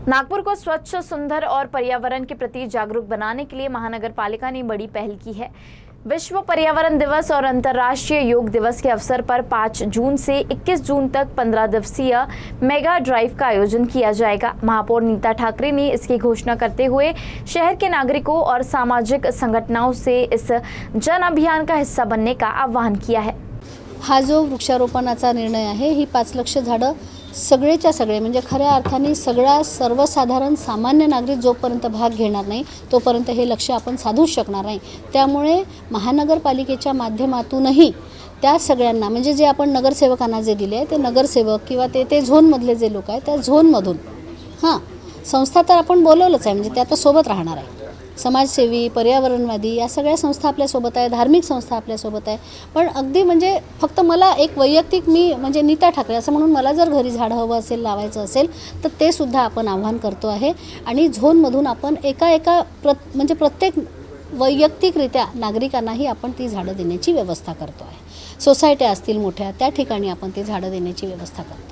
नागपुर को स्वच्छ, सुंदर और पर्यावरण के प्रति जागरूक बनाने के लिए महानगर पालिका ने बड़ी पहल की है। विश्व पर्यावरण दिवस और अंतर्राष्ट्रीय योग दिवस के अवसर पर 5 जून से 21 जून तक 15 दिवसीय मेगा ड्राइव का आयोजन किया जाएगा। महापौर नीता ठाकरे ने इसकी घोषणा करते हुए शहर के नागरिकों और सामाजिक संगठनों से इस जन अभियान का हिस्सा बनने का आह्वान किया है। हा जो वृक्षारोपणाचा निर्णय आहे, ही 5 लाख झाडं सगळेच्या सगळे म्हणजे खऱ्या अर्थाने सगळा सर्वसाधारण सामान्य नागरिक जोपर्यंत भाग घेणार नाही तोपर्यंत हे लक्ष्य आपण साधूच शकणार नाही। त्यामुळे महानगरपालिकेच्या माध्यमातूनही त्या सगळ्यांना म्हणजे जे आपण नगरसेवकांना जे दिले ते नगरसेवक किंवा ते झोनमधले जे लोक आहेत त्या झोनमधून संस्था तर आपण बोलवलंच आहे, म्हणजे त्या आता सोबत राहणार आहे। समाजसेवी, पर्यावरणवादी या सगळ्या संस्था आपल्यासोबत आहे, धार्मिक संस्था आपल्यासोबत आहे। पण अगदी म्हणजे फक्त मला एक वैयक्तिक मी म्हणजे नीता ठाकरे असं म्हणून मला जर घरी झाड हवं असेल, लावायचं असेल तर ते सुद्धा आपण आव्हान करतो आहे। आणि झोनमधून आपण एका म्हणजे प्रत्येक वैयक्तिकरित्या नागरिकांनाही आपण ती झाडं देण्याची व्यवस्था करतो आहे। सोसायट्या असतील मोठ्या त्या ठिकाणी आपण ती झाडं देण्याची व्यवस्था करतो।